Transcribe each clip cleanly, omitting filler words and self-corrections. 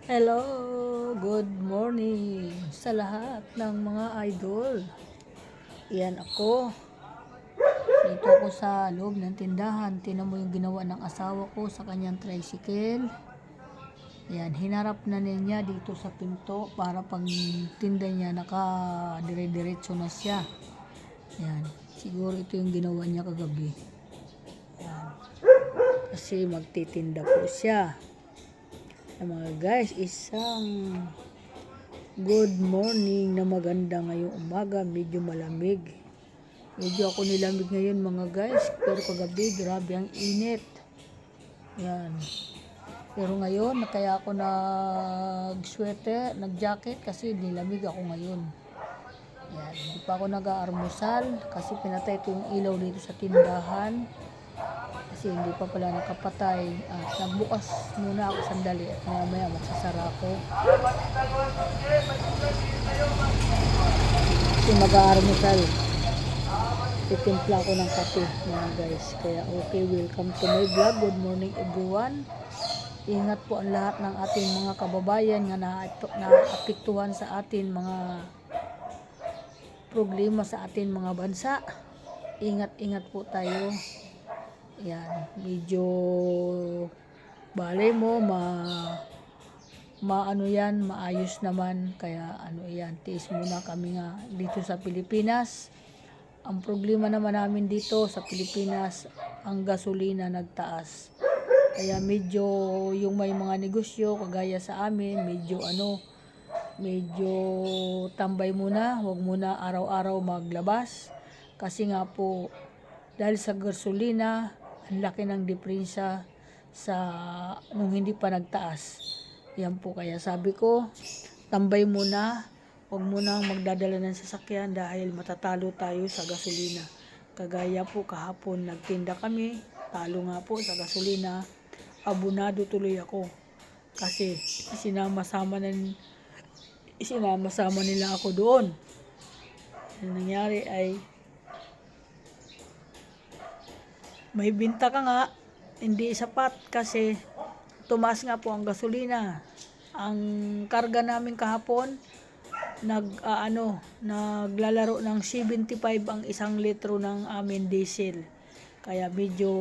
Hello, good morning sa lahat ng mga idol. Iyan ako. Dito ako sa loob ng tindahan. Tinan mo yung ginawa ng asawa ko sa kanyang tricycle. Ayan, hinarap na niya dito sa pinto para pag tinda niya naka-dire-diretso na siya. Ayan, siguro ito yung ginawa niya kagabi. Ayan, kasi magtitinda po siya. Mga guys, isang good morning na maganda ngayong umaga, medyo malamig. Medyo ako nilamig ngayon mga guys, pero kagabi grabe ang init. Yan. Pero ngayon, kaya ako nag-sweater, nag-jacket kasi nilamig ako ngayon. Yan. Hindi pa ako nag-aalmusal kasi pinatay ko yung ilaw dito sa tindahan. Kasi hindi pa pala nakapatay. At nagbukas muna ako sandali at mamaya magsasara ako. Kasi mag-aalmusal. Titimpla ko ng kape mga guys. Kaya okay, welcome to my vlog. Good morning everyone. Ingat po ang lahat ng ating mga kababayan nga naapektuhan sa atin mga problema sa atin mga bansa. Ingat-ingat po tayo. Yan, medyo balay mo maano yan, maayos naman. Kaya ano yan, tiis muna kami nga dito sa Pilipinas. Ang problema naman namin dito sa Pilipinas, ang gasolina nagtaas. Kaya medyo yung may mga negosyo kagaya sa amin, medyo tambay muna, wag muna araw-araw maglabas. Kasi nga po, dahil sa gasolina, ang laki ng diferensya sa nung hindi pa nagtaas. Yan po, kaya sabi ko, tambay muna. Huwag mo nang magdadala ng sasakyan dahil matatalo tayo sa gasolina. Kagaya po kahapon nagtinda kami, talo nga po sa gasolina. Abunado tuloy ako kasi isinama-sama nila ako doon. Ang nangyari ay may binta ka nga, hindi sapat kasi tumaas nga po ang gasolina. Ang karga namin kahapon naglalaro ng 75 ang isang litro ng amin diesel. Kaya medyo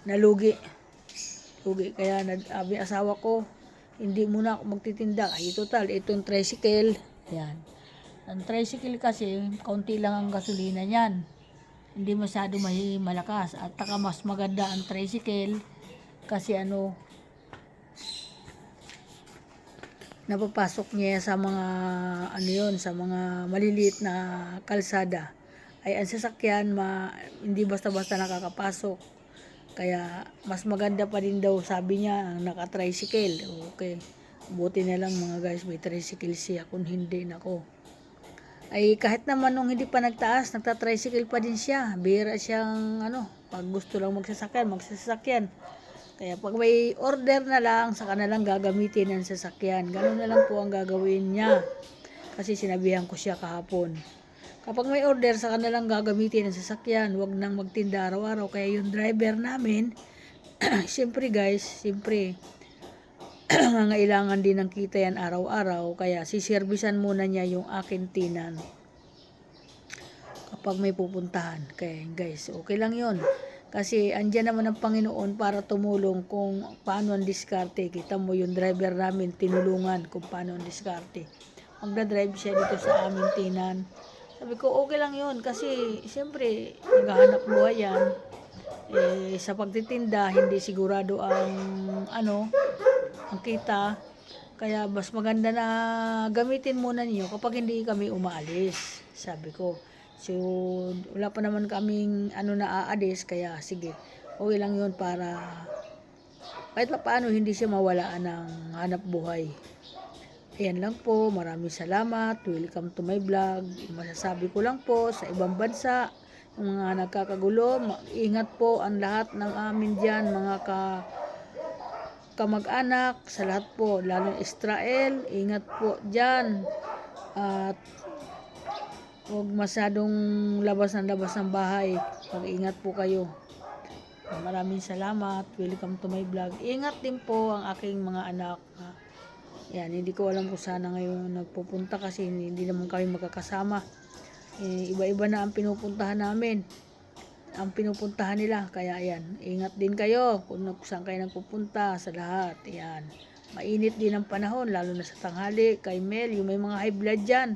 nalugi. Kaya abi asawa ko, hindi muna ako magtitinda. Ay total, itong tricycle. Yan. Ang tricycle kasi, kaunti lang ang gasolina niyan. Hindi masyado malakas. At taka mas maganda ang tricycle kasi napapasok niya sa mga sa mga maliliit na kalsada. Ay ang sasakyan hindi basta-basta nakakapasok. Kaya mas maganda pa din daw sabi niya ang naka-tricycle. Okay. Buti na lang mga guys, may tricycle siya, kung hindi nako. Ay kahit naman nung hindi pa nagtaas, nagta-tricycle pa din siya. Bihira siyang pag gusto lang magsasakyan. Kaya pag may order na lang, saka na lang gagamitin ang sasakyan. Ganun na lang po ang gagawin niya. Kasi sinabihan ko siya kahapon. Kapag may order, saka na lang gagamitin ang sasakyan. Huwag nang magtinda araw-araw. Kaya yung driver namin, siyempre guys, ngailangan din ng kita yan araw-araw. Kaya siservisan muna niya yung akin tinan kapag may pupuntahan. Kaya guys, okay lang yon. Kasi andyan naman ang Panginoon para tumulong kung paano ang diskarte. Kita mo yung driver namin, tinulungan kung paano ang diskarte. Magdadrive siya dito sa aming tinan. Sabi ko, okay lang yon kasi siyempre, naghahanap buhay yan. Sa pagtitinda, hindi sigurado ang kita. Kaya mas maganda na gamitin muna niyo kapag hindi kami umaalis. Sabi ko. So, wala pa naman kaming na-aadis, kaya sige, okay lang yun para kahit pa paano hindi siya mawalaan ng hanap buhay. Ayan lang po, maraming salamat, welcome to my vlog. Masasabi ko lang po sa ibang bansa, yung mga nagkakagulo, ingat po ang lahat ng amin dyan, mga kamag-anak, sa lahat po, lalo Israel, ingat po dyan. At huwag masyadong labas ng bahay. Pag-ingat po kayo. Maraming salamat. Welcome to my vlog. Ingat din po ang aking mga anak. Yan, hindi ko alam kung sana ngayon nagpupunta kasi hindi naman kami magkakasama. Iba-iba na ang pinupuntahan namin. Ang pinupuntahan nila. Kaya ayan, ingat din kayo kung saan kayo nagpupunta sa lahat. Ayan. Mainit din ang panahon, lalo na sa tanghali. Kay Mel, yung may mga high blood dyan.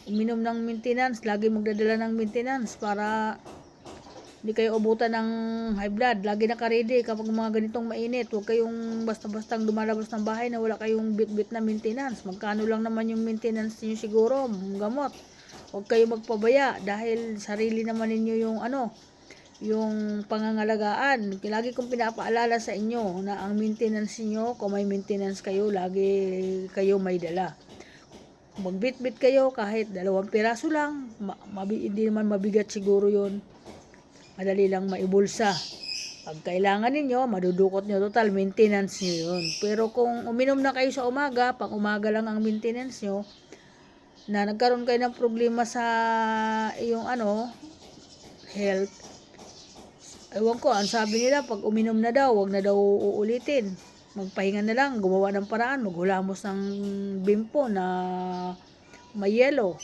Uminom ng maintenance, lagi magdadala ng maintenance para hindi kayo ubutan ng high blood. Lagi naka-ready kapag mga ganitong mainit. Huwag kayong basta-bastang lumalabas ng bahay na wala kayong bit-bit na maintenance. Magkano lang naman yung maintenance niyo siguro, gamot. Huwag kayong magpabaya dahil sarili naman ninyo yung pangangalagaan. Lagi kong pinapaalala sa inyo na ang maintenance niyo, kung may maintenance kayo, lagi kayo may dala. Magbit-bit kayo kahit 2 piraso lang, hindi naman mabigat siguro yun. Madali lang maibulsa. Pag kailangan ninyo, madudukot nyo, total maintenance nyo yun. Pero kung uminom na kayo sa umaga, pang umaga lang ang maintenance nyo, na nagkaroon kayo ng problema sa iyong health, ewan ko, ang sabi nila, pag uminom na daw, wag na daw uulitin. Magpahinga na lang, gumawa ng paraan, maghulamos ng bimpo na may yelo.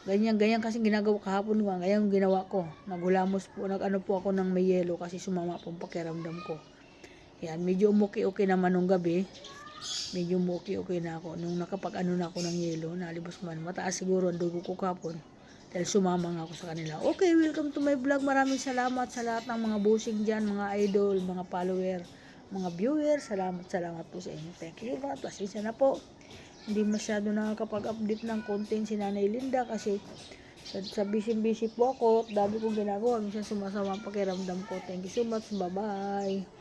Ganyan kasi ginagawa kahapon, ganyan ginawa ko. Naghulamos po, po ako ng may yelo kasi sumama po ang pakiramdam ko. Yan, medyo umuki-uki naman nung gabi. Medyo umuki-uki na ako. Nung nakapag na ako ng yelo, nalibos man. Mataas siguro ang dugo ko kahapon. Dahil sumama nga ako sa kanila. Okay, welcome to my vlog. Maraming salamat sa lahat ng mga busing dyan, mga idol, mga follower, mga viewers. Salamat po sa inyo. Thank you very much. Pasensya na po. Hindi masyado nakakapag-update ng content si Nanay Linda kasi sa busy po ako. Dami kong ginagawa. Minsan sumasama ang pakiramdam ko. Thank you so much. Bye-bye.